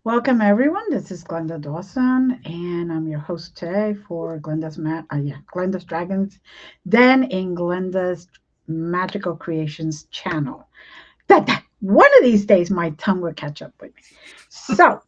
Welcome everyone. This is Glenda Dawson, and I'm your host today for Glenda's Dragons Den in Glenda's Magical Creations channel. One of these days, my tongue will catch up with me. So,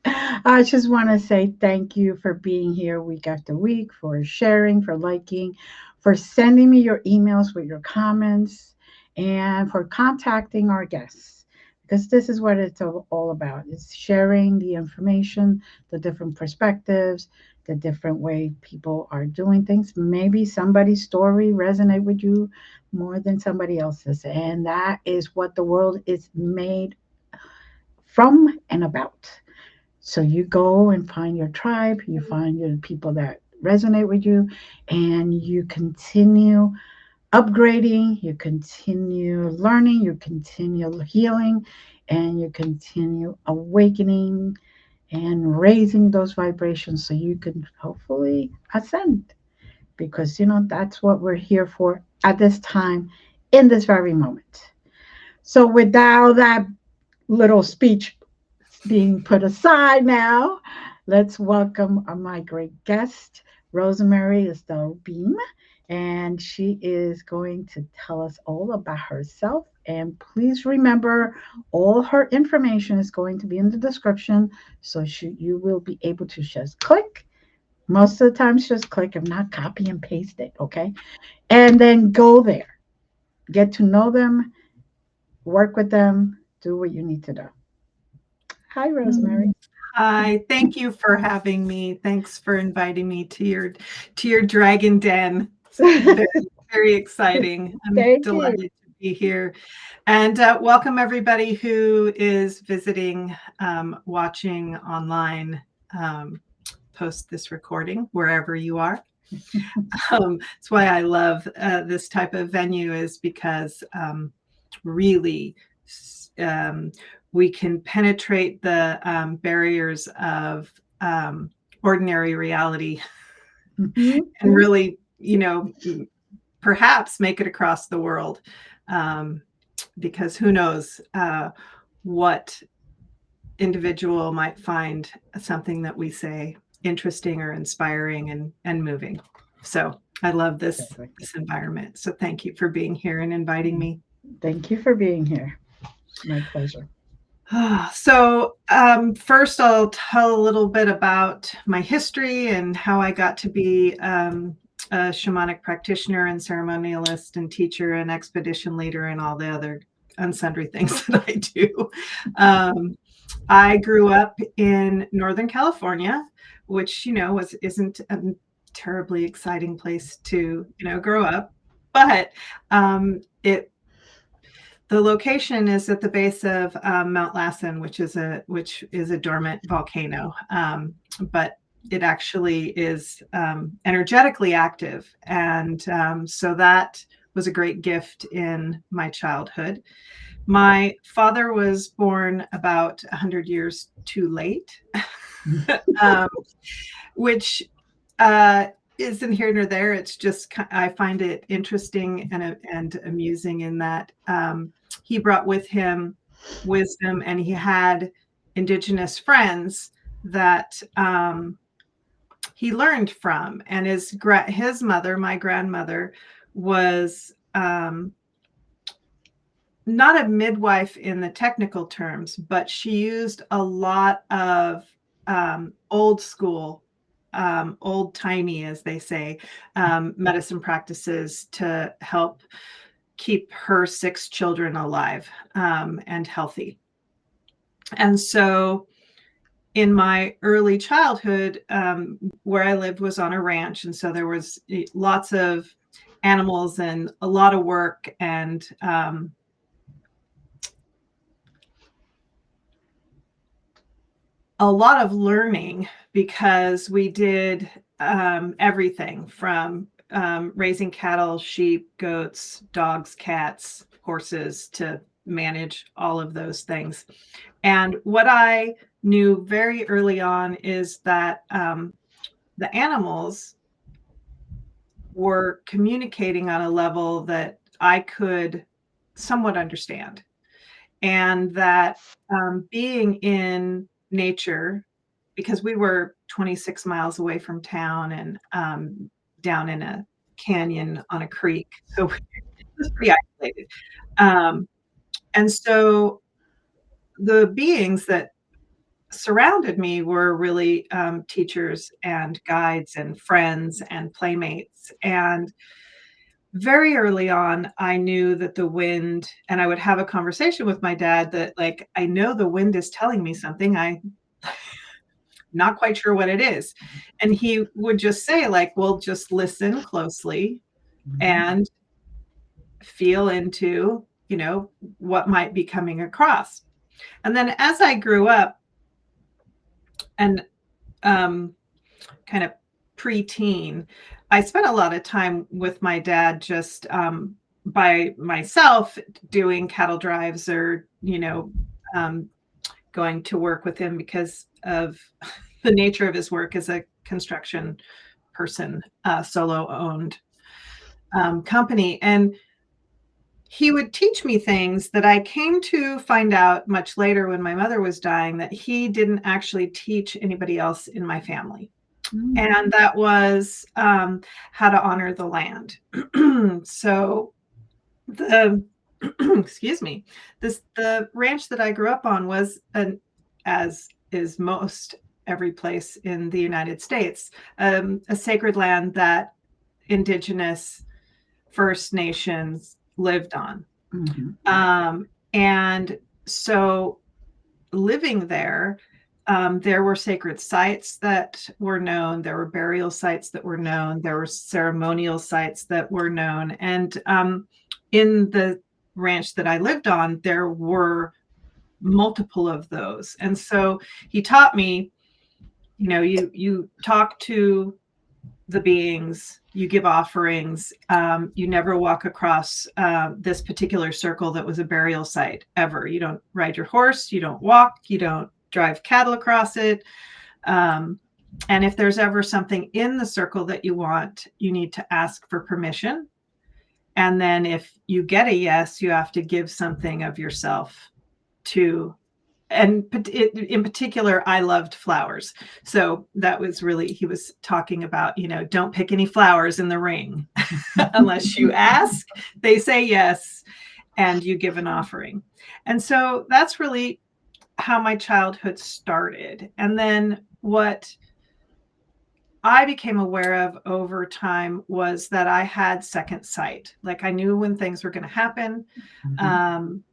I just want to say thank you for being here week after week, for sharing, for liking, for sending me your emails with your comments, and for contacting our guests. Because this is what it's all about. It's sharing the information, the different perspectives, the different way people are doing things. Maybe somebody's story resonate with you more than somebody else's. And that is what the world is made from and about. So you go and find your tribe, you find your people that resonate with you, and you continue upgrading, you continue learning, you continue healing, and you continue awakening and raising those vibrations so you can hopefully ascend. Because, that's what we're here for at this time, in this very moment. So, without that little speech being put aside now, let's welcome my great guest, Rosemary Beam. And she is going to tell us all about herself. And please remember, all her information is going to be in the description. So you will be able to just click. Most of the times, just click, if not, copy and paste it. Okay. And then go there, get to know them, work with them, do what you need to do. Hi, Rosemary. Hi, thank you for having me. Thanks for inviting me to your dragon den. It's very, very exciting. I'm Thank you. delighted to be here. And welcome everybody who is visiting, watching online, post this recording, wherever you are. That's why I love this type of venue, is because really um, we can penetrate the barriers of ordinary reality and really, perhaps make it across the world, because who knows what individual might find something that we say interesting or inspiring and moving. So I love this environment. So thank you for being here and inviting me. Thank you for being here. My pleasure. So first I'll tell a little bit about my history and how I got to be a shamanic practitioner and ceremonialist and teacher and expedition leader and all the other unsundry things that I do. I grew up in Northern California, which, isn't a terribly exciting place to, grow up, but the location is at the base of Mount Lassen, which is a dormant volcano, but it actually is energetically active, and so that was a great gift in my childhood. My father was born about 100 years too late, which isn't here nor there. It's just I find it interesting and amusing in that he brought with him wisdom, and he had indigenous friends that he learned from. And his mother, my grandmother, was not a midwife in the technical terms, but she used a lot of old school, old timey, as they say, medicine practices to help keep her 6 children alive and healthy. And so in my early childhood, where I lived was on a ranch. And so there was lots of animals and a lot of work and a lot of learning, because we did everything from raising cattle, sheep, goats, dogs, cats, horses, to manage all of those things. And what I knew very early on is that the animals were communicating on a level that I could somewhat understand. and that being in nature, because we were 26 miles away from town and down in a canyon on a creek, so it was pretty isolated. Um, and so the beings that surrounded me were really teachers and guides and friends and playmates. And very early on, I knew that the wind, and I would have a conversation with my dad that, like, I know the wind is telling me something. I'm not quite sure what it is. And he would just say, like, well, just listen closely Mhm. and feel into, what might be coming across. And then as I grew up and um, kind of preteen, I spent a lot of time with my dad just by myself doing cattle drives or, um, going to work with him because of the nature of his work as a construction person, solo owned company. And he would teach me things that I came to find out much later when my mother was dying that he didn't actually teach anybody else in my family. Mm. And that was how to honor the land. So the excuse me, the ranch that I grew up on was as is most every place in the United States, a sacred land that indigenous First Nations lived on. Mhm. And so living there were sacred sites that were known, there were burial sites that were known, there were ceremonial sites that were known. And in the ranch that I lived on, there were multiple of those. And so he taught me, you talk to the beings, you give offerings, you never walk across this particular circle that was a burial site ever. You don't ride your horse, you don't walk, you don't drive cattle across it. Um, and if there's ever something in the circle that you want, you need to ask for permission. And then if you get a yes, you have to give something of yourself to, and in particular, I loved flowers. So that was really, he was talking about, don't pick any flowers in the ring unless you ask, they say yes, and you give an offering. And so that's really how my childhood started. And then what I became aware of over time was that I had second sight. Like I knew when things were going to happen. Mhm. Um,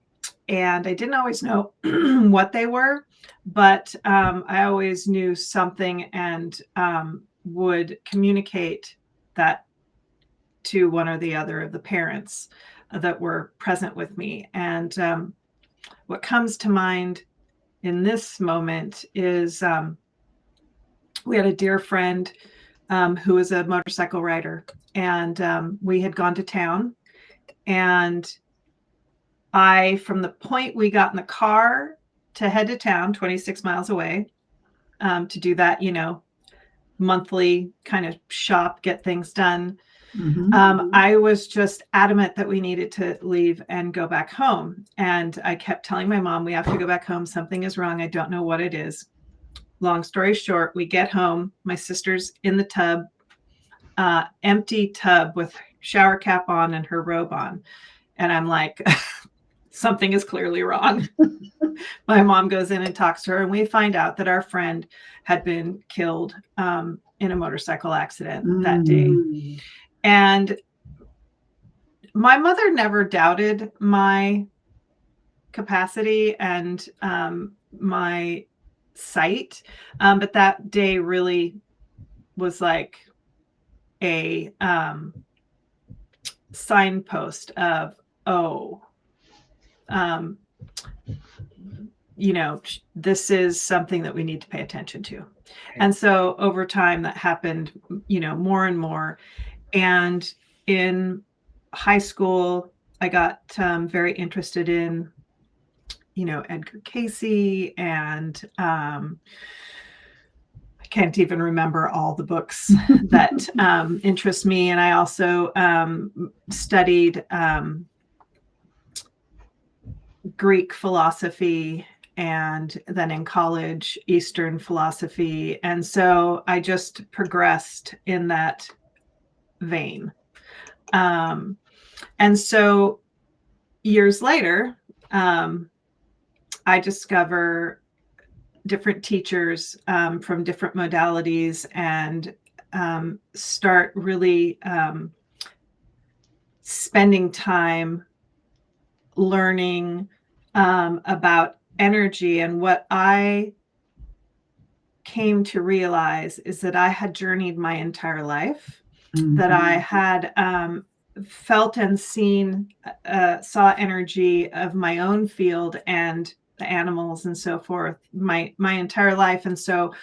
and I didn't always know what they were, but I always knew something and would communicate that to one or the other of the parents that were present with me. And what comes to mind in this moment is we had a dear friend who was a motorcycle rider, and we had gone to town. And from the point we got in the car to head to town, 26 miles away, to do that, monthly kind of shop, get things done. Mhm. I was just adamant that we needed to leave and go back home. And I kept telling my mom, we have to go back home. Something is wrong. I don't know what it is. Long story short, we get home. My sister's in the tub, empty tub with shower cap on and her robe on. And I'm like, something is clearly wrong. My mom goes in and talks to her, and we find out that our friend had been killed in a motorcycle accident that day. Mm. And my mother never doubted my capacity and my sight, but that day really was like a signpost of, oh, um, this is something that we need to pay attention to. And so over time that happened, more and more. And in high school, I got very interested in, Edgar Casey, and I can't even remember all the books that interest me. And I also studied Greek philosophy, and then in college, Eastern philosophy. And so I just progressed in that vein. And so years later, I discover different teachers from different modalities and start really spending time learning about energy. And what I came to realize is that I had journeyed my entire life, that I had felt and seen, saw energy of my own field and the animals and so forth my entire life. And so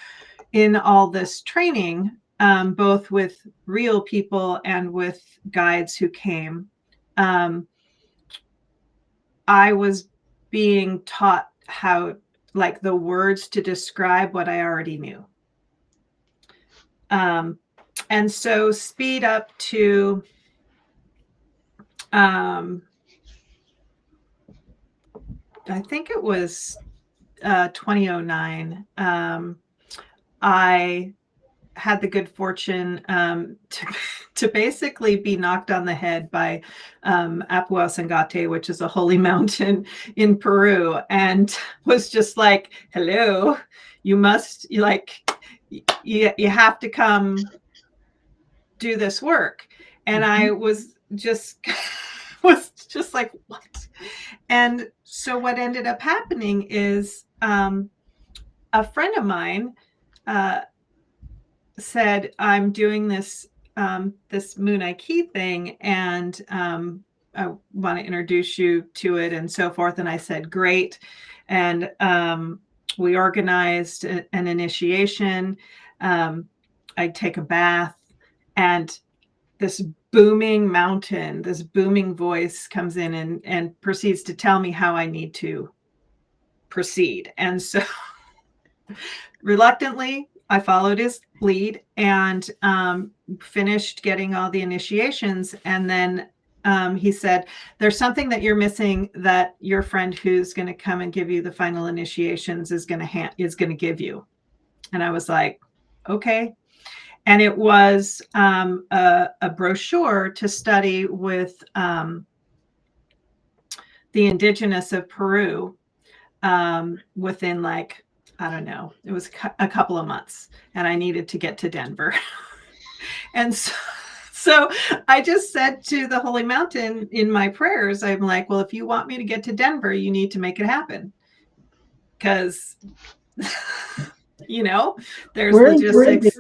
in all this training, both with real people and with guides who came, I was being taught how, like, the words to describe what I already knew. And so speed up to I think it was 2009. I had the good fortune to basically be knocked on the head by Apuasangate, which is a holy mountain in Peru, and was just like, hello, you must, you have to come do this work. And I was just like, what? And so what ended up happening is a friend of mine said, I'm doing this this Moon Key thing, and I want to introduce you to it and so forth. And I said, great. And we organized an initiation. I take a bath, and this booming mountain, this booming voice comes in and proceeds to tell me how I need to proceed. And so reluctantly, I followed his lead and finished getting all the initiations. And then he said, there's something that you're missing that your friend who's going to come and give you the final initiations is going to give you. And I was like, okay. And it was a brochure to study with the indigenous of Peru within, like, I don't know, it was a couple of months, and I needed to get to Denver. And so I just said to the Holy Mountain in my prayers, I'm like, well, if you want me to get to Denver, you need to make it happen. Because, there's We're logistics.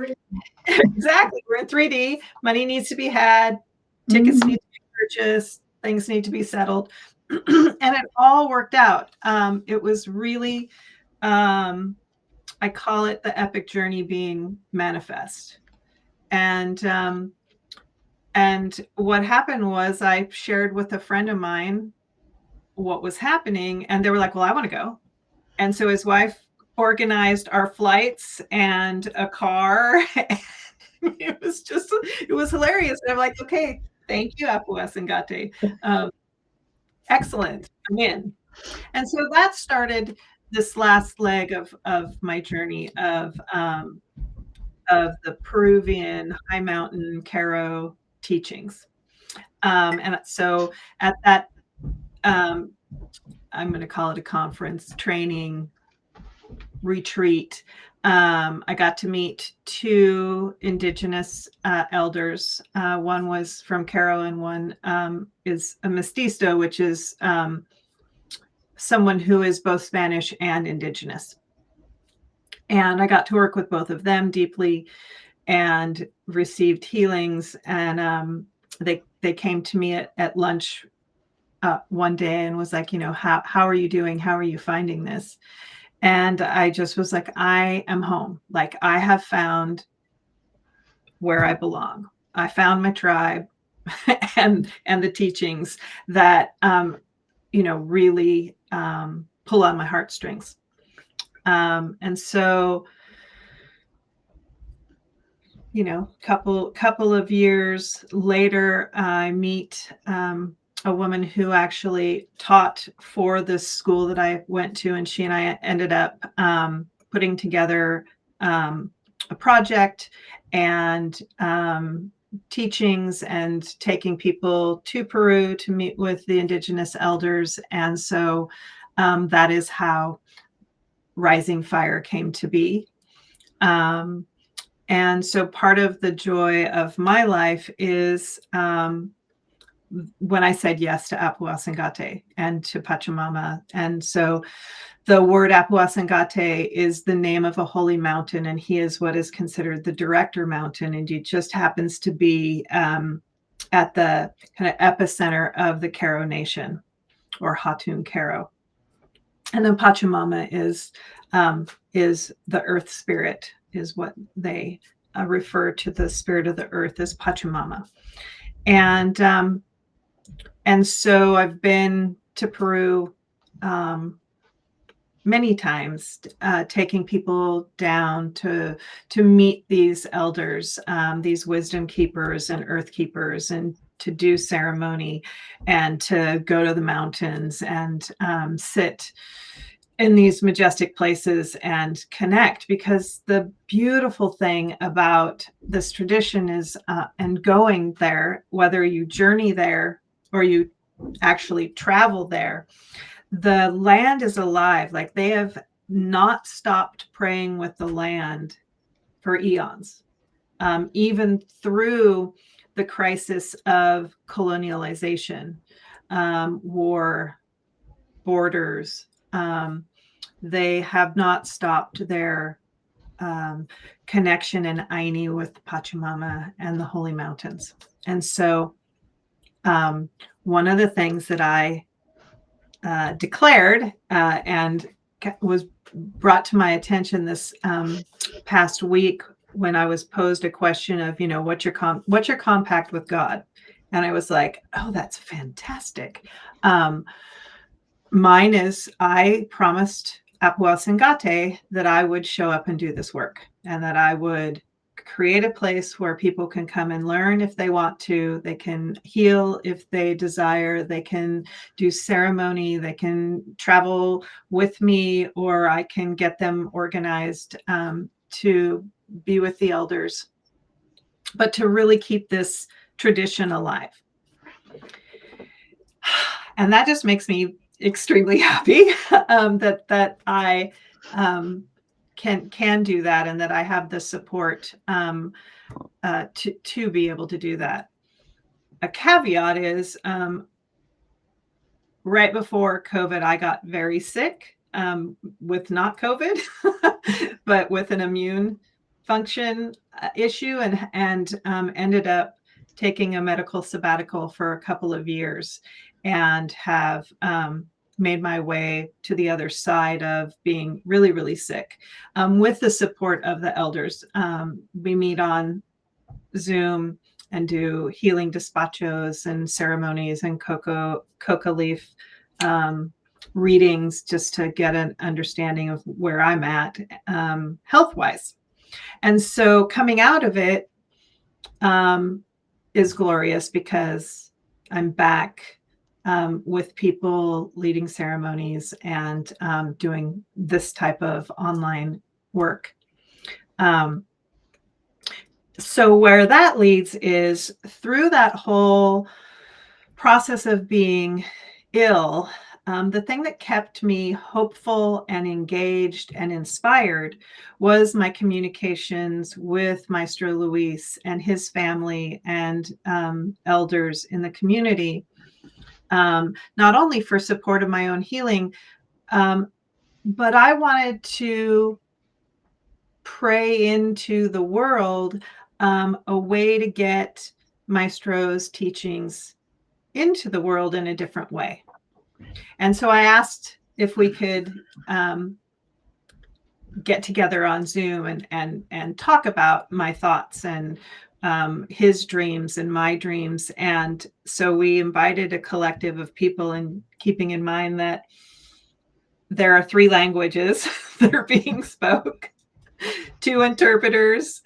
Exactly. We're in 3D. Money needs to be had. Tickets need to be purchased. Things need to be settled. And it all worked out. It was really, I call it the epic journey being manifest. And what happened was I shared with a friend of mine what was happening, and they were like, well, I want to go. And so his wife organized our flights and a car. It was hilarious. And I'm like, okay, thank you, Apuasangate. Excellent. I'm in. And so that started this last leg of my journey of the Peruvian high mountain Caro teachings. And so at that, I'm going to call it a conference, training, retreat, I got to meet two indigenous elders. One was from Caro, and one is a mestizo, which is someone who is both Spanish and indigenous. And I got to work with both of them deeply and received healings. And they came to me at lunch one day and was like, how are you doing? How are you finding this? And I just was like, I am home. Like, I have found where I belong. I found my tribe and the teachings that, really pull on my heartstrings. And so, couple of years later, I meet a woman who actually taught for this school that I went to, and she and I ended up putting together a project and teachings and taking people to Peru to meet with the indigenous elders. And so that is how Rising Fire came to be. And so part of the joy of my life is when I said yes to Apuasangate and to Pachamama. And so the word Apuasangate is the name of a holy mountain, and he is what is considered the director mountain. And he just happens to be at the kind of epicenter of the Karo Nation, or Hatun Karo. And then Pachamama is the earth spirit, is what they refer to the spirit of the earth as Pachamama. And so I've been to Peru many times, taking people down to meet these elders, these wisdom keepers and earth keepers, and to do ceremony and to go to the mountains and sit in these majestic places and connect. Because the beautiful thing about this tradition is, and going there, whether you journey there or you actually travel there, the land is alive. Like, they have not stopped praying with the land for eons, even through the crisis of colonialization, war, borders. They have not stopped their connection in Aini with Pachamama and the Holy Mountains. And so one of the things that I declared and was brought to my attention this past week, when I was posed a question of, what's your compact with God? And I was like, oh, that's fantastic. Mine is, I promised Apuasangate that I would show up and do this work, and that I would create a place where people can come and learn if they want to. They can heal if they desire. They can do ceremony. They can travel with me, or I can get them organized to be with the elders, but to really keep this tradition alive. And that just makes me extremely happy that I can do that, and that I have the support to be able to do that. A caveat is, right before COVID, I got very sick, with not COVID, but with an immune function issue, and ended up taking a medical sabbatical for a couple of years, and have made my way to the other side of being really, really sick, with the support of the elders. We meet on Zoom and do healing despachos and ceremonies and coca leaf readings, just to get an understanding of where I'm at health-wise. And so coming out of it is glorious, because I'm back with people leading ceremonies and doing this type of online work. So where that leads is, through that whole process of being ill, the thing that kept me hopeful and engaged and inspired was my communications with Maestro Luis and his family and elders in the community, not only for support of my own healing, but I wanted to pray into the world a way to get Maestro's teachings into the world in a different way. And so I asked if we could get together on Zoom and talk about my thoughts and his dreams and my dreams. And so we invited a collective of people, and keeping in mind that there are 3 languages that are being spoke, 2 interpreters,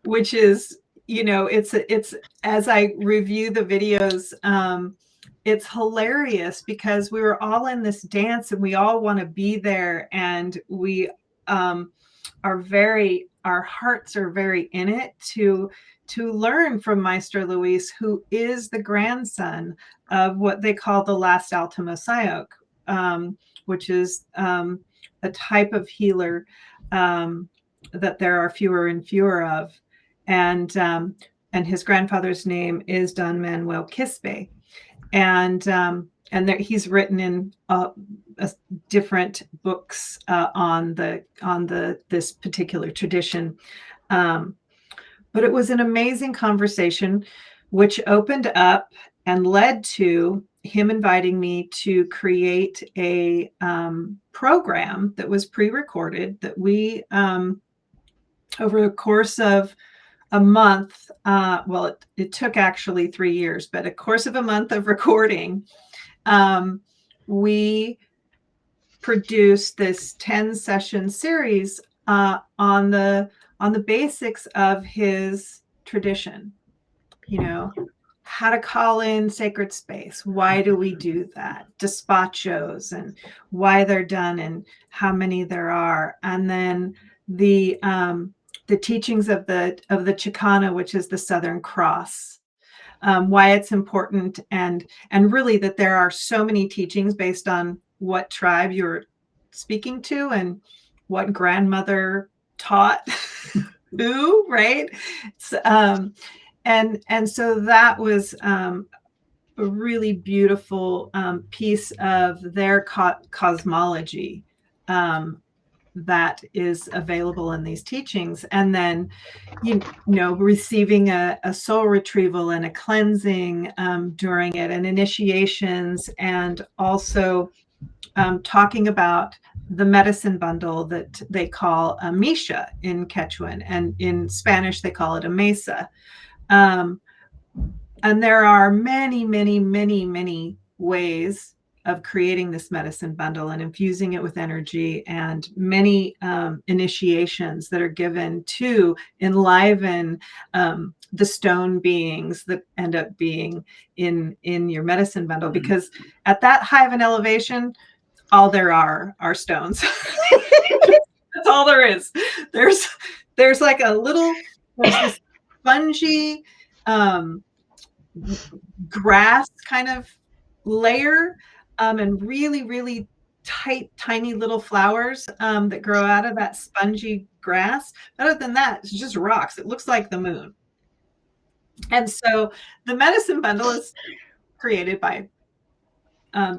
which is, it's as I review the videos, it's hilarious because we were all in this dance and we all want to be there, and we our hearts are very in it to learn from Maestro Luis, who is the grandson of what they call the last Alto Messiah, which is a type of healer that there are fewer and fewer of. And his grandfather's name is Don Manuel Quispe. And there, he's written in different books on this particular tradition. But it was an amazing conversation, which opened up and led to him inviting me to create a program that was pre-recorded that we, over the course of a month, well, it took actually 3 years, but a course of a month of recording, we produced this 10-session series on the basics of his tradition. How to call in sacred space. Why do we do that? Despachos and why they're done and how many there are. And then the teachings of the Chicana, which is the Southern Cross, why it's important, and really that there are so many teachings based on what tribe you're speaking to and what grandmother taught who, right? So, and so that was a really beautiful piece of their cosmology that is available in these teachings. And then, receiving a soul retrieval and a cleansing during it, and initiations, and also talking about the medicine bundle that they call a misha in Quechuan, and in Spanish they call it a mesa. And there are many, many, many, many ways of creating this medicine bundle and infusing it with energy, and many initiations that are given to enliven the stone beings that end up being in your medicine bundle. Because at that high of an elevation, all there are stones. That's all there is. There's like there's this spongy grass kind of layer, and really, really tight, tiny little flowers that grow out of that spongy grass. Other than that, it's just rocks. It looks like the moon. And so the medicine bundle is created by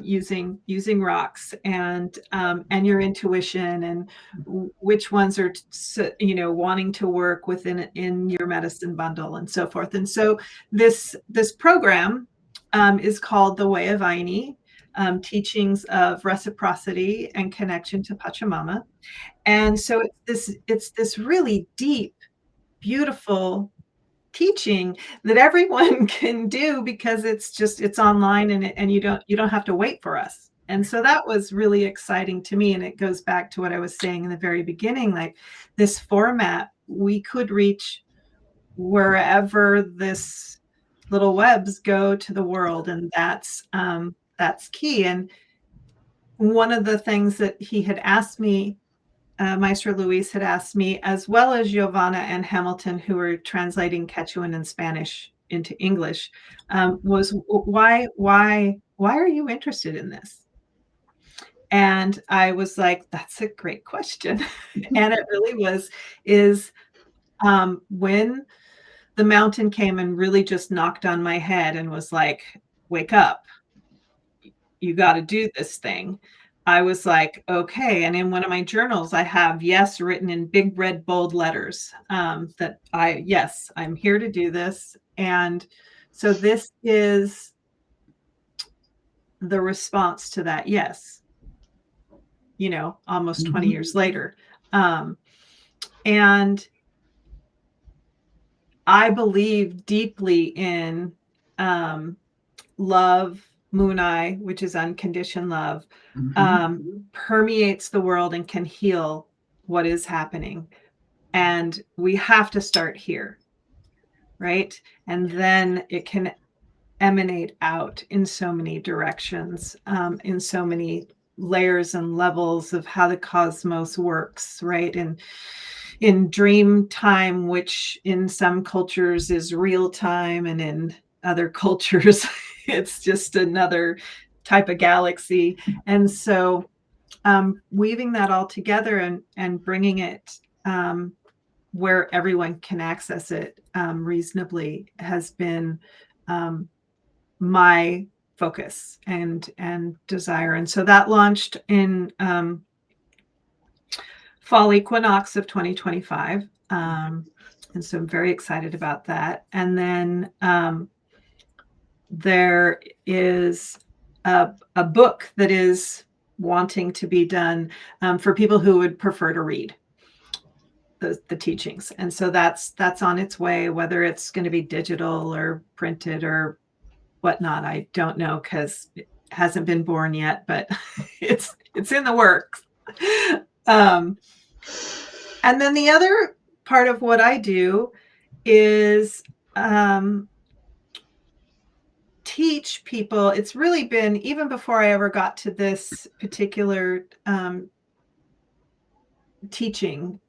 using rocks and your intuition, and which ones are wanting to work in your medicine bundle, and so forth. And so this program is called the Way of Aini, teachings of reciprocity and connection to Pachamama. And so it's this really deep, beautiful teaching that everyone can do, because it's online, and you don't have to wait for us. And so that was really exciting to me. And it goes back to what I was saying in the very beginning, like this format, we could reach wherever this little webs go to the world. And that's key. And one of the things that he had asked me, Maestro Luis had asked me, as well as Giovanna and Hamilton, who were translating Quechuan and Spanish into English, was why are you interested in this? And I was like, that's a great question. And it really is when the mountain came and really just knocked on my head and was like, wake up, you got to do this thing. I was like, okay. And in one of my journals, I have yes written in big red bold letters, that I'm here to do this. And so this is the response to that yes, almost 20 years later. And I believe deeply in love. Munai, which is unconditioned love, permeates the world and can heal what is happening. And we have to start here. right? And then it can emanate out in so many directions, in so many layers and levels of how the cosmos works, right? And in dream time, which in some cultures is real time, and in other cultures, it's just another type of galaxy. And so weaving that all together and bringing it where everyone can access it reasonably has been my focus and desire. And so that launched in fall equinox of 2025. And so I'm very excited about that. And then there is a book that is wanting to be done for people who would prefer to read the teachings. And so that's on its way, whether it's going to be digital or printed or whatnot. I don't know, because it hasn't been born yet, but it's in the works. And then the other part of what I do is teach people. It's really been, even before I ever got to this particular teaching,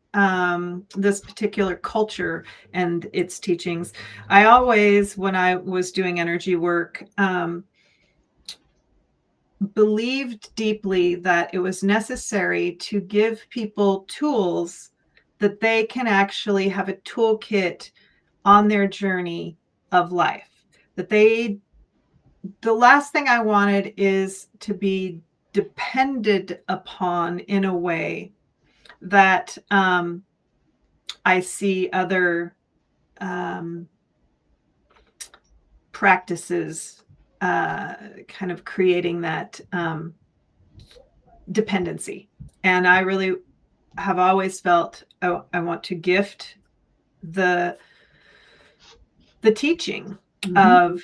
this particular culture and its teachings, I always, when I was doing energy work, believed deeply that it was necessary to give people tools that they can actually have a toolkit on their journey of life. That the last thing I wanted is to be depended upon in a way that I see other practices kind of creating that dependency. And I really have always felt, oh, I want to gift the teaching of,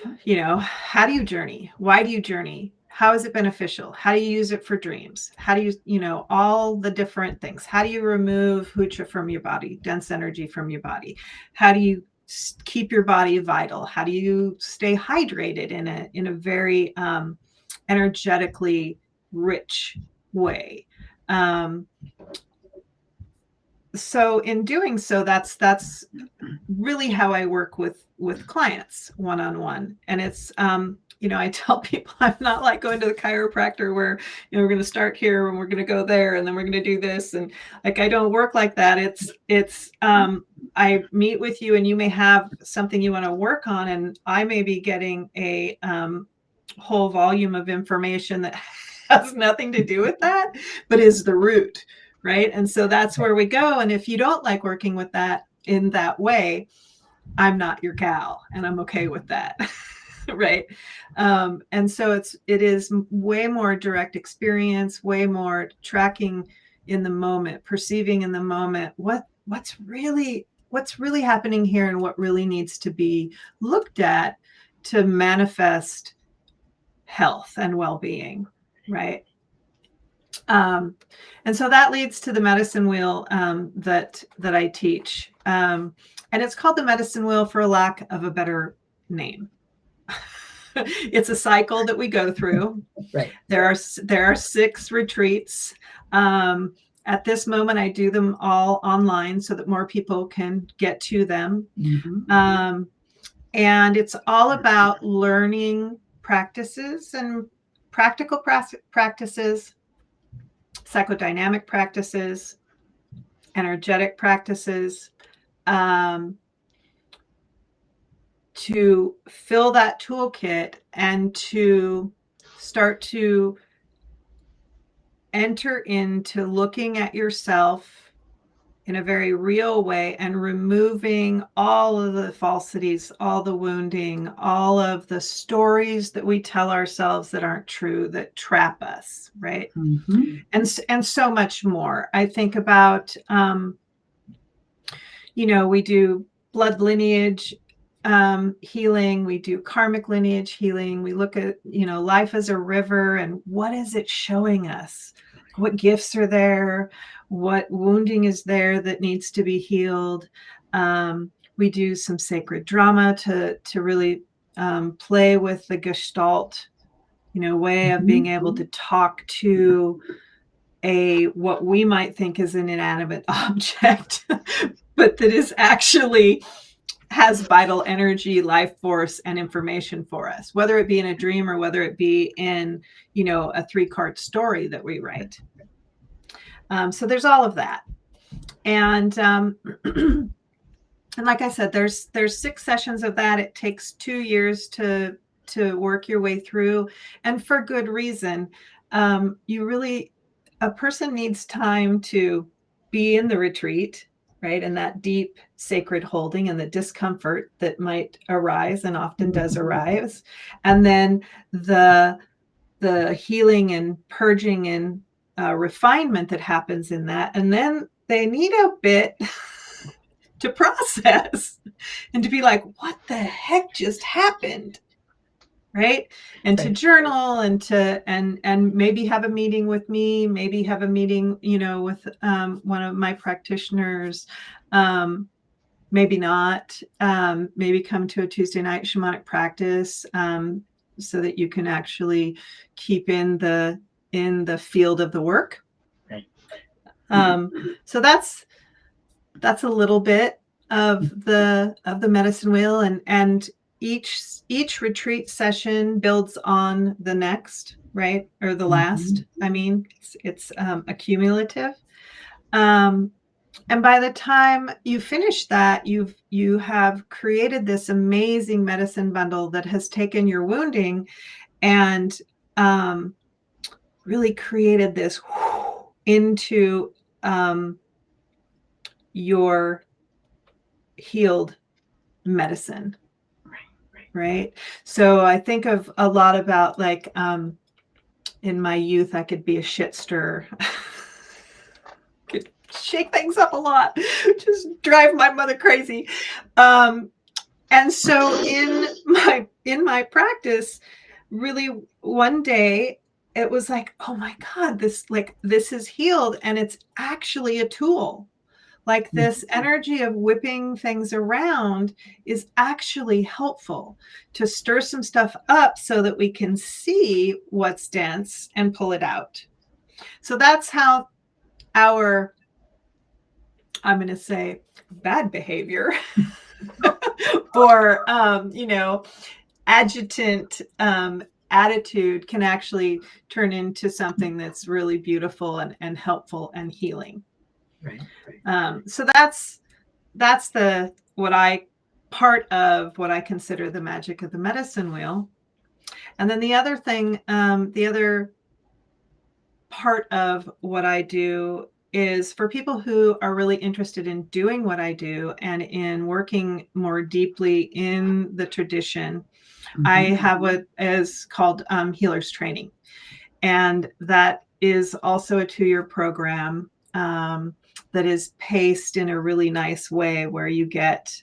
how do you journey? Why do you journey? How is it beneficial? How do you use it for dreams? How do you, all the different things? How do you remove hucha from your body, dense energy from your body? How do you keep your body vital? How do you stay hydrated in a very energetically rich way? So in doing so, that's really how I work with clients one-on-one. And it's I tell people I'm not like going to the chiropractor where we're going to start here and we're going to go there and then we're going to do this, and like I don't work like that. It's I meet with you and you may have something you want to work on, and I may be getting a whole volume of information that has nothing to do with that, but is the root. Right. And so that's where we go. And if you don't like working with that in that way, I'm not your gal, and I'm okay with that. Right. And so it is way more direct experience, way more tracking in the moment, perceiving in the moment what's really happening here and what really needs to be looked at to manifest health and well-being. Right. And so that leads to the medicine wheel that I teach. And it's called the medicine wheel for lack of a better name. It's a cycle that we go through. Right. There are 6 retreats. At this moment, I do them all online so that more people can get to them. And it's all about learning practices and practical practices, psychodynamic practices, energetic practices, to fill that toolkit and to start to enter into looking at yourself in a very real way and removing all of the falsities, all the wounding, all of the stories that we tell ourselves that aren't true, that trap us, right? And so much more. I think about, we do blood lineage healing, we do karmic lineage healing, we look at, life as a river and what is it showing us? What gifts are there? What wounding is there that needs to be healed? We do some sacred drama to really play with the gestalt, way of being able to talk to what we might think is an inanimate object, but that is actually has vital energy, life force, and information for us, whether it be in a dream or whether it be in, a 3-card story that we write. So there's all of that. And and like I said, there's 6 sessions of that. It takes 2 years to work your way through, and for good reason. A person needs time to be in the retreat, right? And that deep sacred holding and the discomfort that might arise and often does arise. And then the healing and purging and refinement that happens in that. And then they need a bit to process and to be like, what the heck just happened? Right. And to journal and to and maybe have a meeting with me, maybe have a meeting, with one of my practitioners, maybe not, maybe come to a Tuesday night shamanic practice, so that you can actually keep in the field of the work. Right. So that's a little bit of the medicine wheel, and each retreat session builds on the next, right? Or the last. I mean, it's accumulative. And by the time you finish that, you have created this amazing medicine bundle that has taken your wounding and really created this into your healed medicine. Right. So I think of a lot about, like, in my youth, I could be a shit stirrer. Could shake things up a lot, just drive my mother crazy. And so in my practice, really one day it was like, oh my God, this is healed, and it's actually a tool. Like, this energy of whipping things around is actually helpful to stir some stuff up so that we can see what's dense and pull it out. So that's how our, I'm going to say, bad behavior or, adjutant attitude can actually turn into something that's really beautiful and helpful and healing. Right. So that's part of what I consider the magic of the medicine wheel. And then the other thing, the other part of what I do is for people who are really interested in doing what I do and in working more deeply in the tradition. I have what is called healer's training. And that is also a 2-year program that is paced in a really nice way, where you get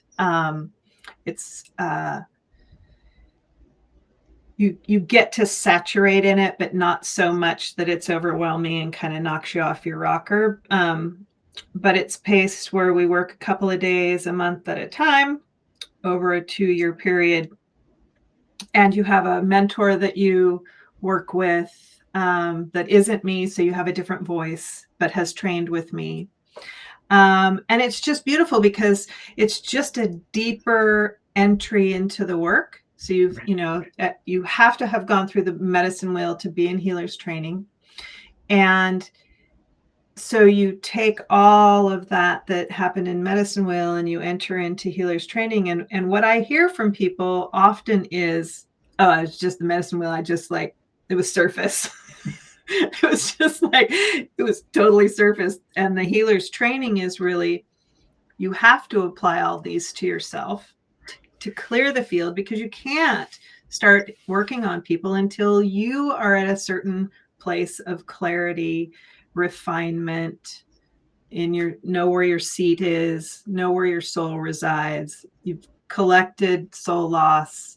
you get to saturate in it, but not so much that it's overwhelming and kind of knocks you off your rocker. But it's paced where we work a couple of days a month at a time over a 2-year period. And you have a mentor that you work with that isn't me. So you have a different voice, but has trained with me. And it's just beautiful because it's just a deeper entry into the work. So you have to have gone through the medicine wheel to be in healer's training. And so you take all of that happened in medicine wheel and you enter into healer's training. And what I hear from people often is, oh, it's just the medicine wheel. It was surface. It was just it was totally surface. And the healer's training is really, you have to apply all these to yourself to clear the field, because you can't start working on people until you are at a certain place of clarity, refinement, know where your seat is, know where your soul resides. You've collected soul loss,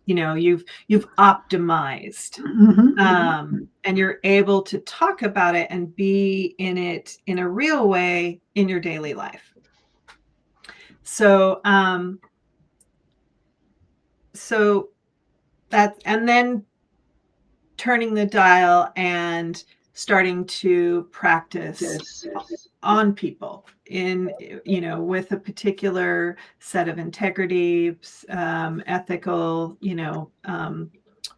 you've optimized, and you're able to talk about it and be in it in a real way in your daily life. So so that, and then turning the dial and starting to practice on people in, with a particular set of integrity, ethical,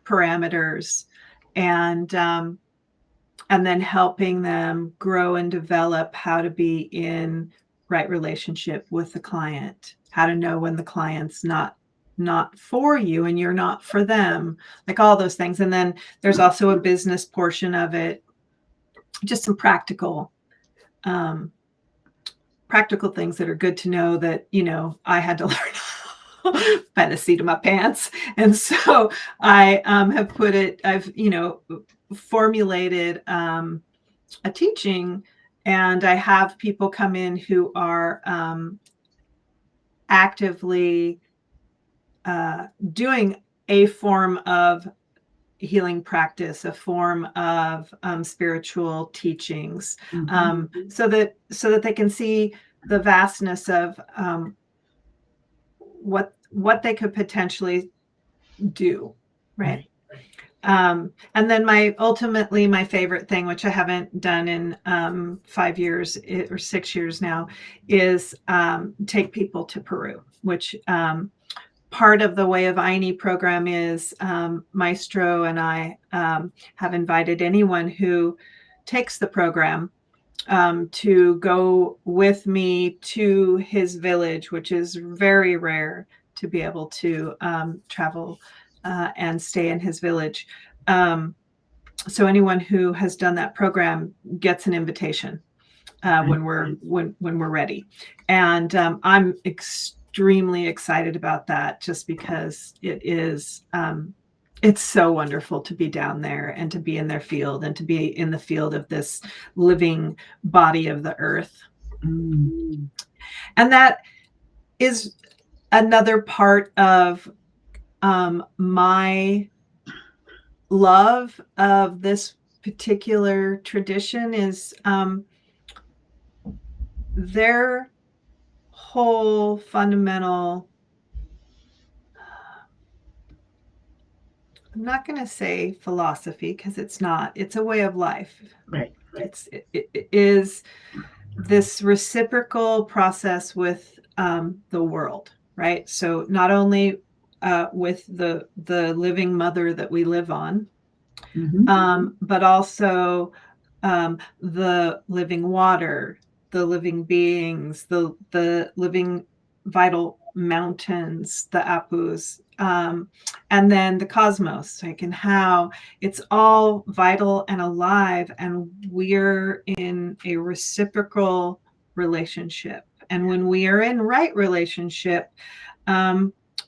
parameters, and then helping them grow and develop how to be in right relationship with the client, how to know when the client's not for you and you're not for them, like all those things. And then there's also a business portion of it, just some um, practical things that are good to know that, I had to learn by the seat of my pants. And so I've formulated a teaching, and I have people come in who are actively doing a form of healing practice, a form of spiritual teachings, so that they can see the vastness of what they could potentially do, right? And then ultimately my favorite thing, which I haven't done in 5 years or 6 years now, is take people to Peru, which part of the Way of Aini program is Maestro and I have invited anyone who takes the program to go with me to his village, which is very rare to be able to travel and stay in his village. So anyone who has done that program gets an invitation when we're ready, and I'm extremely excited about that, just because it's so wonderful to be down there and to be in their field and to be in the field of this living body of the earth. And that is another part of my love of this particular tradition, is their whole fundamental, I'm not going to say philosophy, because it's not, it's a way of life. Right. It is this reciprocal process with the world, right? So not only with the living mother that we live on, but also the living water, the living beings, the living vital mountains, the apus, and then the cosmos, like, and how it's all vital and alive, and we're in a reciprocal relationship. And when we are in right relationship,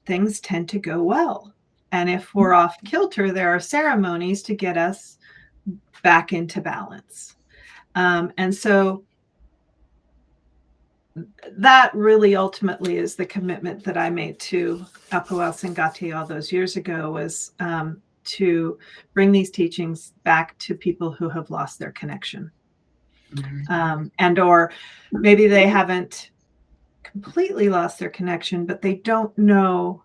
things tend to go well. And if we're off kilter, there are ceremonies to get us back into balance. And so that really ultimately is the commitment that I made to Apu El Sengati all those years ago, was to bring these teachings back to people who have lost their connection. And or maybe they haven't completely lost their connection, but they don't know,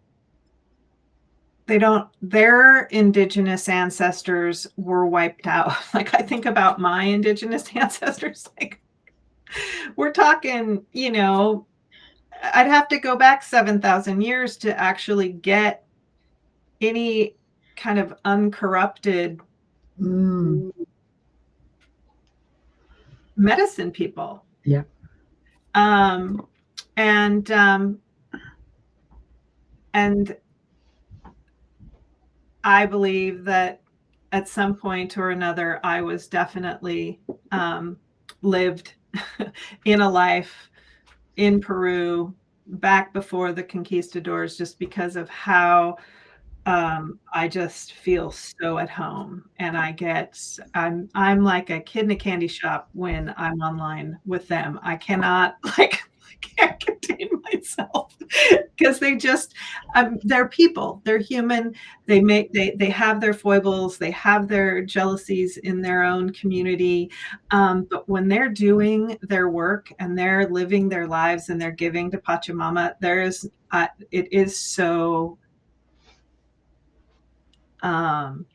their indigenous ancestors were wiped out. Like, I think about my indigenous ancestors, like, we're talking, I'd have to go back 7,000 years to actually get any kind of uncorrupted medicine people. Yeah. And I believe that at some point or another, I was definitely lived in a life in Peru back before the conquistadors, just because of how I just feel so at home, and I'm like a kid in a candy shop when I'm online with them. I cannot, like, I can't contain myself because they're people, they're human. They have their foibles, they have their jealousies in their own community. But when they're doing their work and they're living their lives and they're giving to Pachamama, it is so um,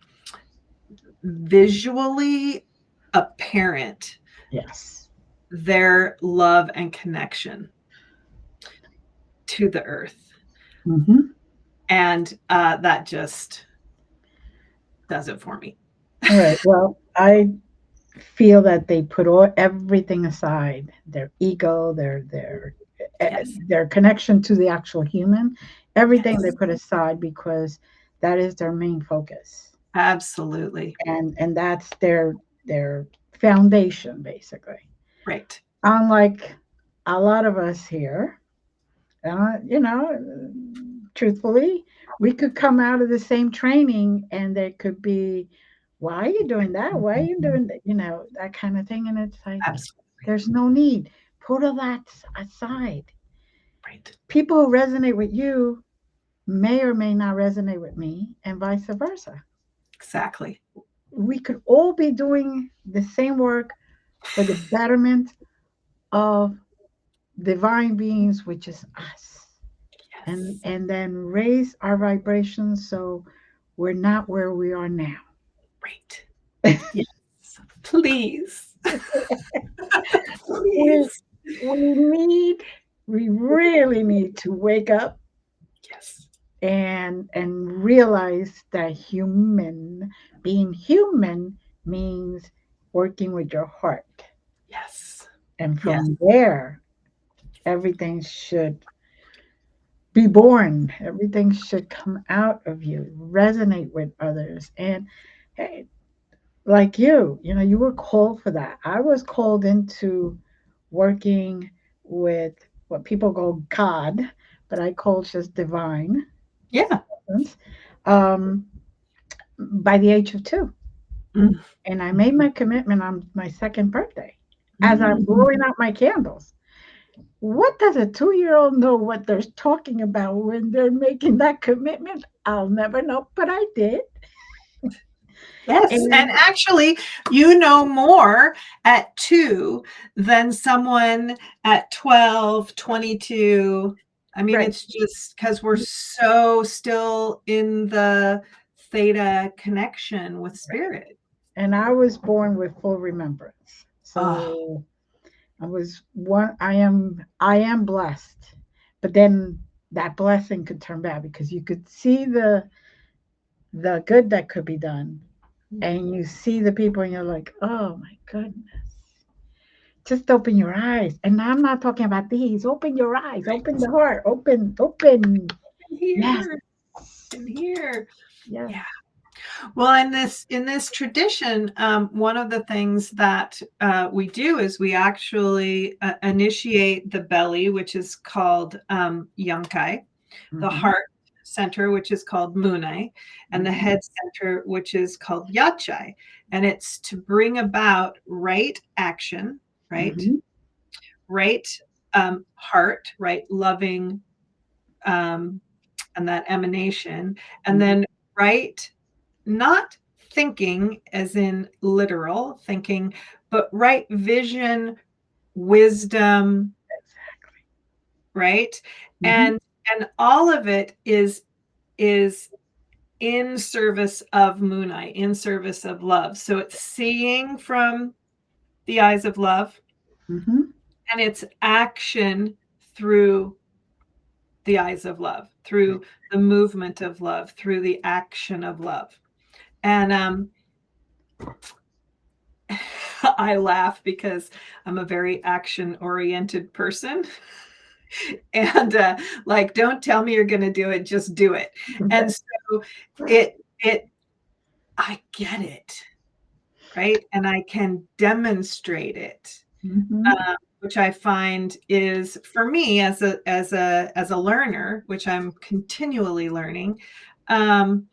visually apparent, Yes. their love and connection to the earth. Mm-hmm. And that just does it for me. All right. Well, I feel that they put everything aside, their ego, Yes. their connection to the actual human, everything they Yes. put aside because that is their main focus, Absolutely. and that's their foundation basically. Right. Unlike a lot of us here, you know, truthfully, we could come out of the same training and there could be, why are you doing that? Why are you doing that? You know, that kind of thing. And it's like, Absolutely. there's no need. Put all that aside. Right. People who resonate with you may or may not resonate with me, and vice versa. Exactly. We could all be doing the same work for the betterment of divine beings, which is us. and Yes. and then raise our vibrations so we're not where we are now. Right. Yes. Please. we Please. we really need to wake up Yes. and realize that being human means working with your heart, Yes. and Yes. from there everything should be born, everything should come out of you, resonate with others. And hey, like you know, you were called for that. I was called into working with what people call God, but I call just divine Yeah. essence, um, by the age of 2. Mm. And I made my commitment on my second birthday as I'm Mm. blowing out my candles. What does a 2-year-old know what they're talking about when they're making that commitment? I'll never know, but I did. Yes. And And actually, you know more at 2 than someone at 12, 22. I mean, right, it's just because we're so still in the theta connection with spirit. and I was born with full remembrance. Oh, So I am blessed. But then that blessing could turn bad because you could see the good that could be done. And you see the people and you're like, oh my goodness. Just open your eyes. And I'm not talking about these. Open your eyes, open the heart, open. in Yes, here, in here. yes. Yeah. Well, in this tradition, one of the things that we do is we actually initiate the belly, which is called Yunkai, the Mm-hmm, heart center, which is called Munai, and the mm-hmm, head center, which is called Yachai. And it's to bring about right action, right, mm-hmm. right heart, right loving, um, and that emanation, and Mm-hmm. then right, not thinking as in literal thinking, but right vision, wisdom, right? Mm-hmm. And all of it is in service of Moonai, in service of love. So it's seeing from the eyes of love, Mm-hmm. and it's action through the eyes of love, through the movement of love, through the action of love. And I laugh because I'm a very action oriented person. And like, don't tell me you're going to do it, just do it. And so it I get it, right? And I can demonstrate it, Mm-hmm. which I find is for me as a learner, which I'm continually learning. um,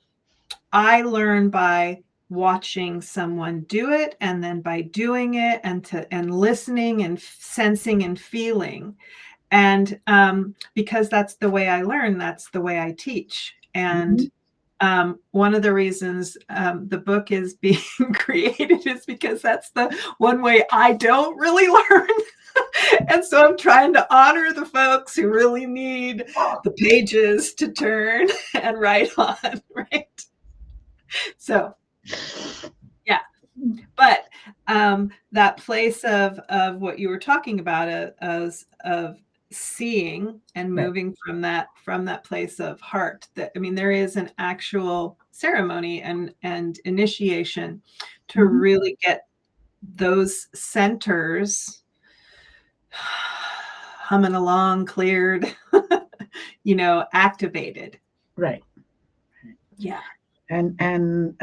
I learn by watching someone do it, and then by doing it, and listening and sensing and feeling. And because that's the way I learn, that's the way I teach. And Mhm. one of the reasons the book is being created is because that's the one way I don't really learn. And so I'm trying to honor the folks who really need the pages to turn and write on, right? So, yeah. But that place of what you were talking about as of seeing and Right. moving from that place of heart, that I mean there is an actual ceremony and initiation to Mhm. really get those centers humming along, cleared, activated. Right. Yeah. And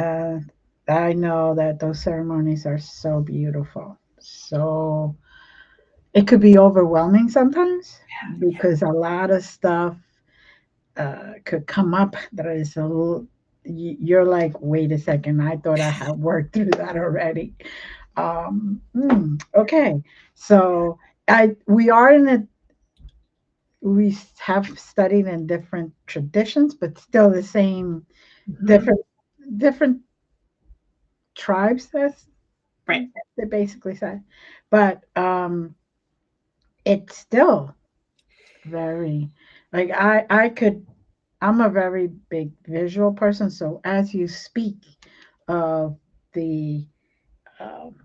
I know that those ceremonies are so beautiful. So it could be overwhelming sometimes Yeah. because a lot of stuff could come up that is a little, you're like, wait a second, I thought I had worked through that already. Okay, so we are in a, we have studied in different traditions, but still the same, Mhm. different different tribes. That's Right. they basically said, but it's still very like I could. I'm a very big visual person, so as you speak of the um,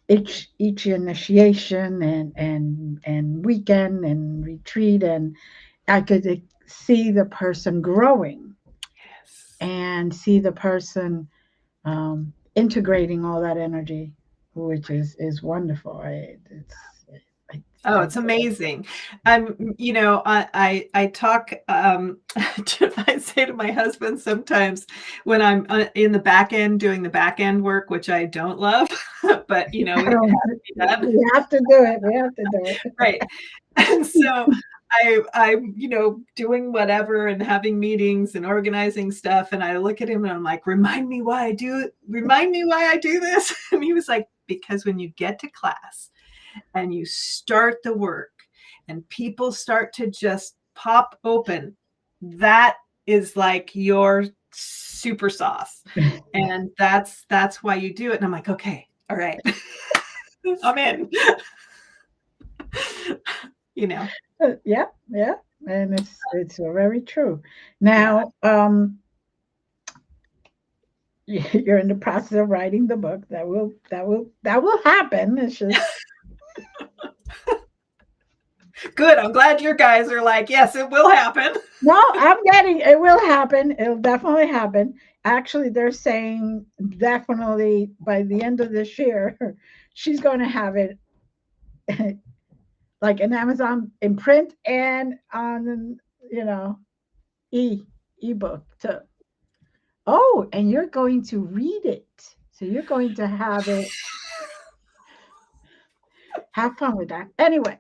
each initiation and weekend and retreat, and I could see the person growing Yes. and see the person integrating all that energy, which is wonderful. Oh, I it's amazing. I talk, I say to my husband sometimes when I'm in the back end doing the back end work, which I don't love, but I it don't. has to be done. We have to do it. We have to do Right. And so I'm, doing whatever and having meetings and organizing stuff. And I look at him and I'm like, remind me why I do this. And he was like, because when you get to class and you start the work and people start to just pop open, that is like your super sauce. it. And that's why you do it. And I'm like, okay, all right. I'm in. you know. Yeah, yeah, and it's very true. Yeah. Now, you're in the process of writing the book. That will happen. It's just Good. I'm glad your guys are like, yes, it will happen. no. I'm getting it. Will happen. It'll definitely happen. Actually, they're saying definitely by the end of this year, she's going to have it like in Amazon in print and on e ebook too. Oh, and you're going to read it. So you're going to have it. Have fun with that. Anyway,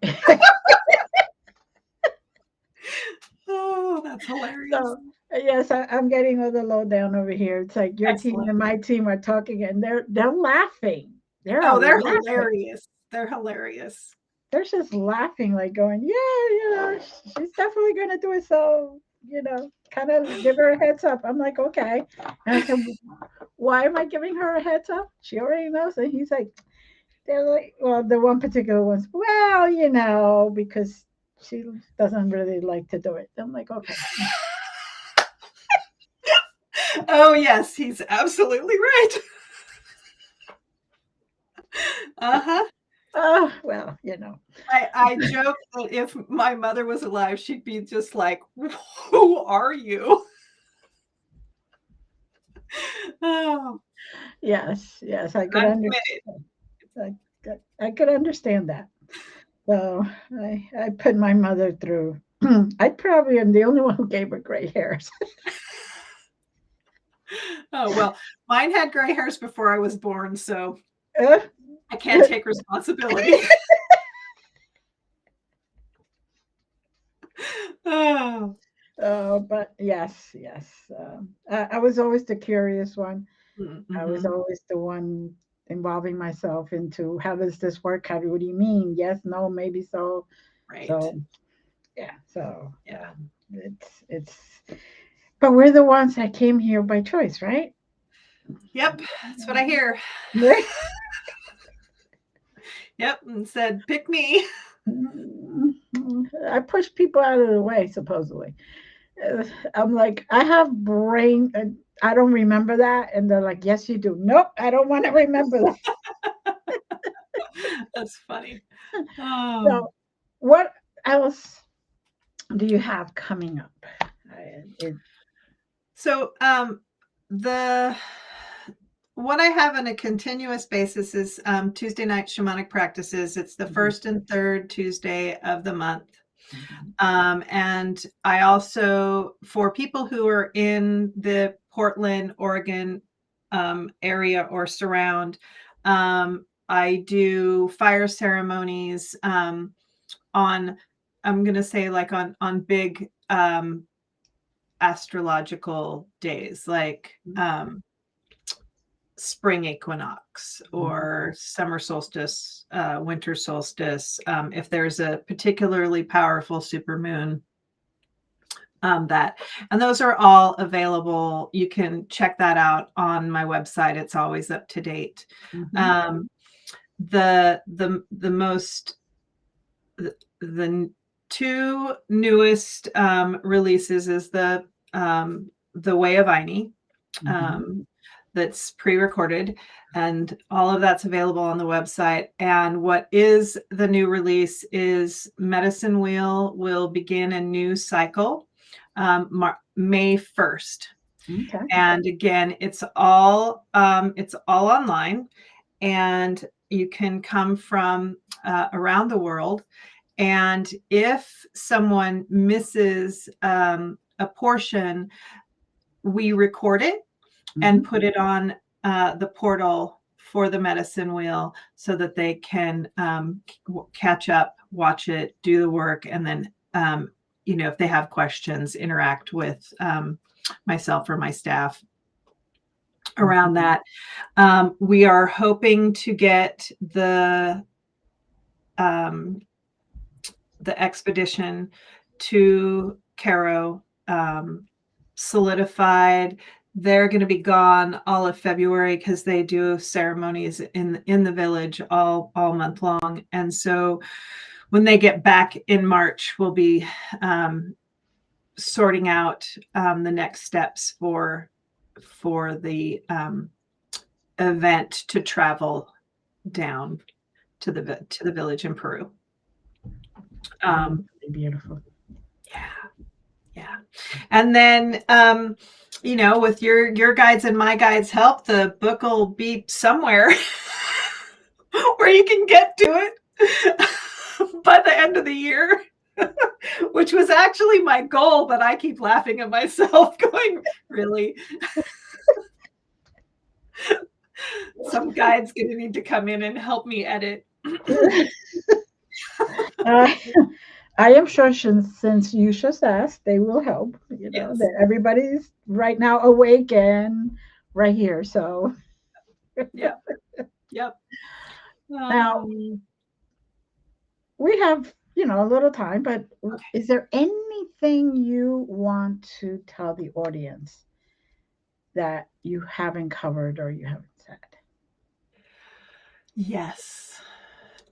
Oh, that's hilarious. so yes, I'm getting all the lowdown over here. It's like your team Excellent. and my team are talking, and they're laughing. They're Oh, all they're laughing. hilarious. They're hilarious. They're just laughing, like going, "Yeah, she's definitely going to do it." So kind of give her a heads up. I'm like, okay. And I said, why am I giving her a heads up? She already knows. And he's like, they're like, well, the one particular one's, well, because she doesn't really like to do it. I'm like, okay. Oh, yes, he's absolutely right. Uh-huh. Oh, well, I joke that if my mother was alive, she'd be just like, who are you? Oh, yes, yes, I but could I'm committed. understand. I, I could understand that. So I put my mother through. I probably am the only one who gave her gray hairs. Oh, well, mine had gray hairs before I was born, so Uh, I can't take responsibility. Oh. but yes, yes. I was always the curious one. I was Mhm. always the one involving myself into how does this work? What do you mean? Yes, no, maybe so. Right. So Yeah. So Yeah. it's, but we're the ones that came here by choice, right? Yep. That's what I hear. Right. Yep. And said, pick me. I push people out of the way, supposedly. I'm like, I have brain. I don't remember that. And they're like, yes, you do. Nope, I don't want to remember that. That's funny. Oh. So, what else do you have coming up? It, So the what I have on a continuous basis is Tuesday night shamanic practices. It's the first and third Tuesday of the month. And I also, for people who are in the Portland, Oregon area or surround, I do fire ceremonies on, I'm going to say like on big astrological days, like spring equinox or summer solstice, winter solstice. If there's a particularly powerful supermoon, that, and those are all available. You can check that out on my website. It's always up to date. The most the two newest releases is the Way of Ini, that's pre-recorded, and all of that's available on the website. And what is the new release is Medicine Wheel will begin a new cycle May 1st. okay. And again, it's all online, and you can come from around the world. And if someone misses a portion, we record it and put it on the portal for the Medicine Wheel so that they can catch up, watch it, do the work, and then, if they have questions, interact with myself or my staff around that. We are hoping to get the expedition to Cairo solidified. They're going to be gone all of February because they do ceremonies in the village all month long. And so when they get back in March, we'll be sorting out the next steps for the event to travel down to the village in Peru. Beautiful. Yeah. And then, with your guides and my guides' help, the book will be somewhere where you can get to it by the end of the year, which was actually my goal, but I keep laughing at myself going, really? Some guide's going to need to come in and help me edit. I am sure since you just asked, they will help. Yes. That everybody's right now awake and right here. So, yep. Now, we have a little time, but is there anything you want to tell the audience that you haven't covered or you haven't said? Yes.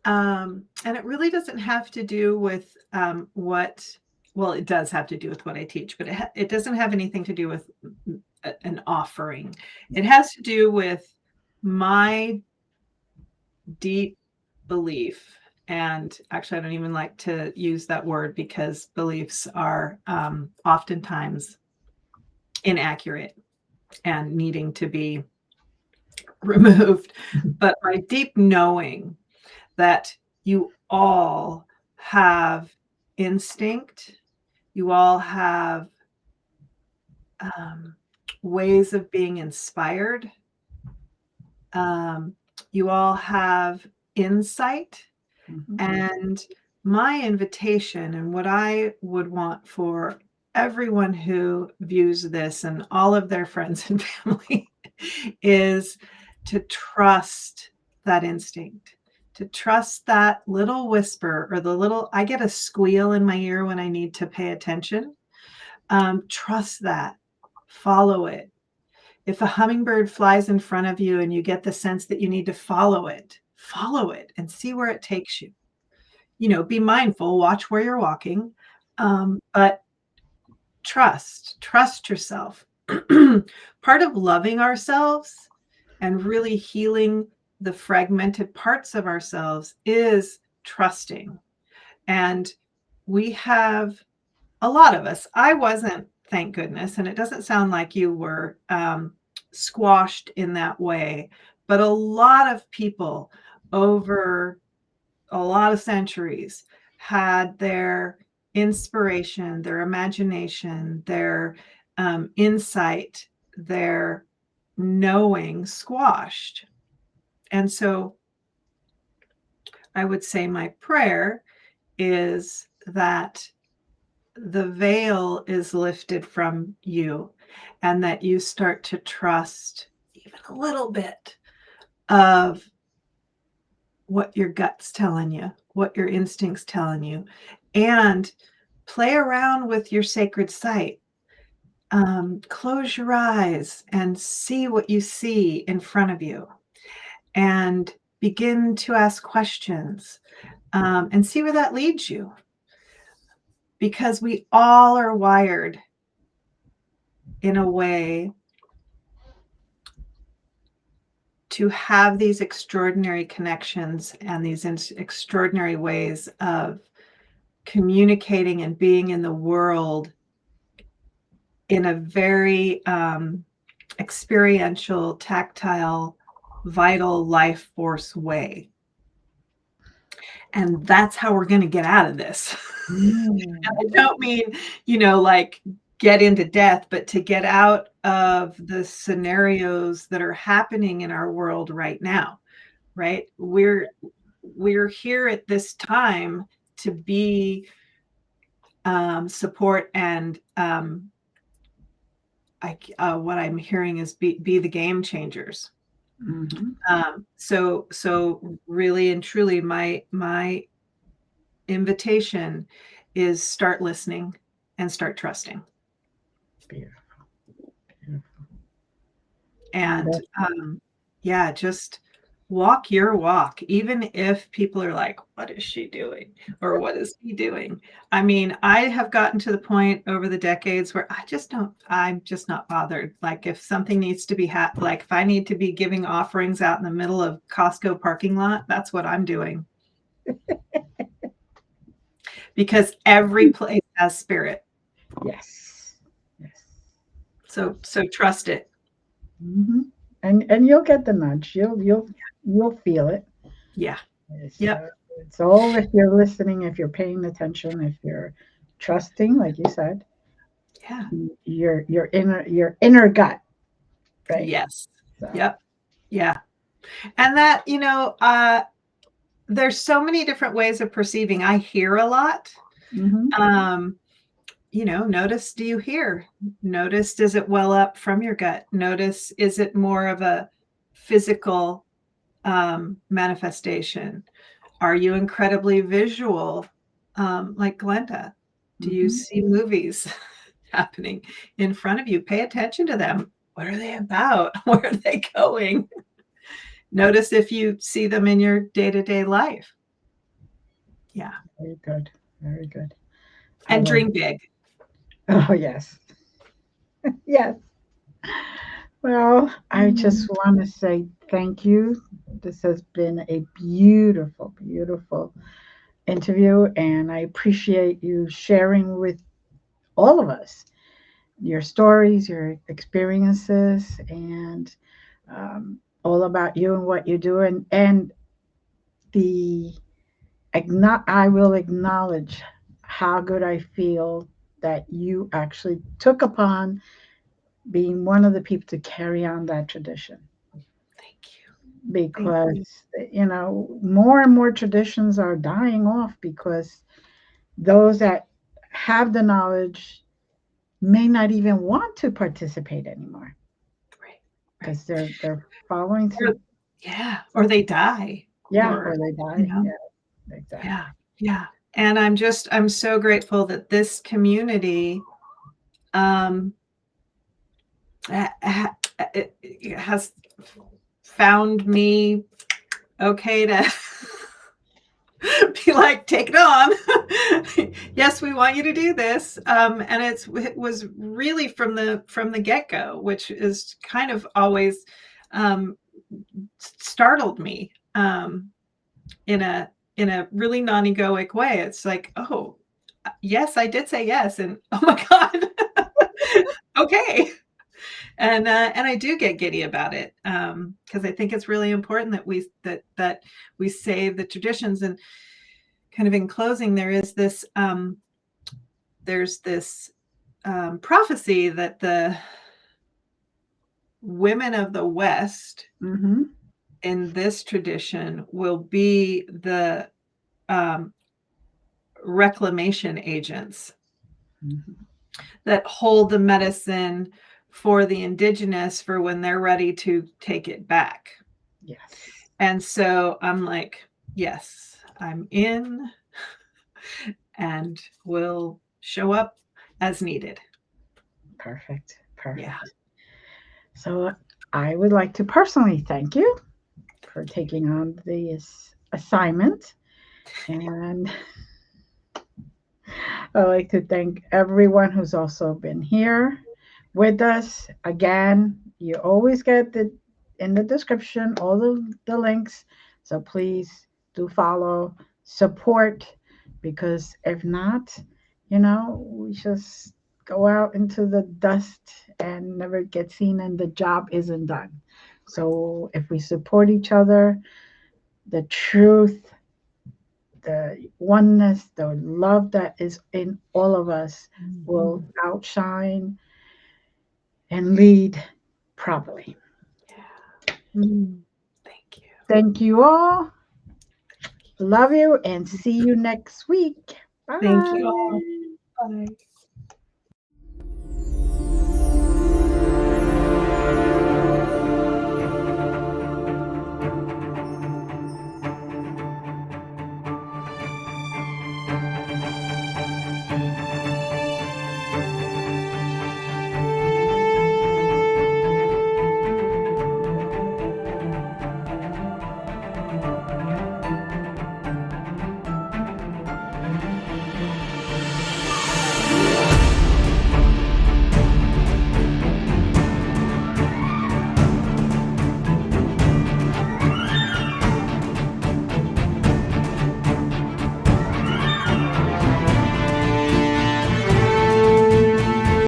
And it really doesn't have to do with it does have to do with what I teach, but it doesn't have anything to do with an offering. It has to do with my deep belief. And actually, I don't even like to use that word because beliefs are oftentimes inaccurate and needing to be removed. But my deep knowing that you all have instinct, you all have ways of being inspired, you all have insight. And my invitation and what I would want for everyone who views this and all of their friends and family is to trust that instinct, to trust that little whisper or the little, I get a squeal in my ear when I need to pay attention. Trust that, follow it. If a hummingbird flies in front of you and you get the sense that you need to follow it and see where it takes you. Be mindful, watch where you're walking, but trust yourself. Part of loving ourselves and really healing the fragmented parts of ourselves is trusting. And we have, a lot of us, I wasn't, thank goodness, and it doesn't sound like you were squashed in that way, but a lot of people over a lot of centuries had their inspiration, their imagination, their insight, their knowing squashed. And so I would say my prayer is that the veil is lifted from you and that you start to trust even a little bit of what your gut's telling you, what your instincts telling you, and play around with your sacred site. Close your eyes and see what you see in front of you, and begin to ask questions, and see where that leads you. Because we all are wired in a way to have these extraordinary connections and these extraordinary ways of communicating and being in the world in a very experiential, tactile, vital life force way. And that's how we're going to get out of this. I don't mean, like get into death, but to get out of the scenarios that are happening in our world right now, right? We're here at this time to be support and what I'm hearing is be the game changers. Mm-hmm. So really and truly, my invitation is start listening and start trusting. Beautiful. Beautiful. And yeah, just walk your walk, even if people are like, what is she doing? Or what is he doing? I mean, I have gotten to the point over the decades where I'm just not bothered. Like if something needs to be, like if I need to be giving offerings out in the middle of Costco parking lot, that's what I'm doing. Because every place has spirit. Yes. Yes. So trust it. Mm-hmm. And you'll get the nudge. You'll feel it. Yeah. It's, Yep. it's all if you're listening, if you're paying attention, if you're trusting, like you said. Yeah. Your inner gut, right? Yes. So. Yep. Yeah. And that, there's so many different ways of perceiving. I hear a lot. Mm-hmm. Notice, do you hear? Notice, does it well up from your gut? Notice, is it more of a physical manifestation? Are you incredibly visual, like Glenda? Do you Mm-hmm. see movies happening in front of you? Pay attention to them. What are they about? Where are they going? Notice if you see them in your day-to-day life. Yeah. Very good. Very good. And dream big. Oh, yes. Yes. Well, I just want to say thank you. This has been a beautiful, beautiful interview, and I appreciate you sharing with all of us your stories, your experiences, and all about you and what you do. And the I will acknowledge how good I feel that you actually took upon being one of the people to carry on that tradition. Thank you. Because more and more traditions are dying off because those that have the knowledge may not even want to participate anymore. Right. Because they're following through. Yeah, or they die. Yeah, or, or they you die. know, Yeah, yeah, exactly. yeah. And I'm so grateful that this community um, it has found me okay to be like, take it on. Yes, we want you to do this. And it was really from the get go, which is kind of always um, startled me in a really non-egoic way. It's like, oh, yes, I did say yes, and oh my god, okay. And I do get giddy about it because I think it's really important that we save the traditions. And kind of in closing, there's this prophecy that the women of the West Mm-hmm. in this tradition will be the um, reclamation agents Mm-hmm. that hold the medicine for the indigenous for when they're ready to take it back. Yes. And so I'm like, yes, I'm in and will show up as needed. Perfect. Yeah. Perfect. So I would like to personally thank you for taking on this assignment. And I'd like to thank everyone who's also been here with us. Again, you always get the in the description all the links. So please do follow, support, because if not, we just go out into the dust and never get seen and the job isn't done. So if we support each other, the truth, the oneness, the love that is in all of us will Mhm. outshine and lead properly. Yeah. Mm. Thank you. Thank you all. Love you and see you next week. Thank you all. Bye. Bye.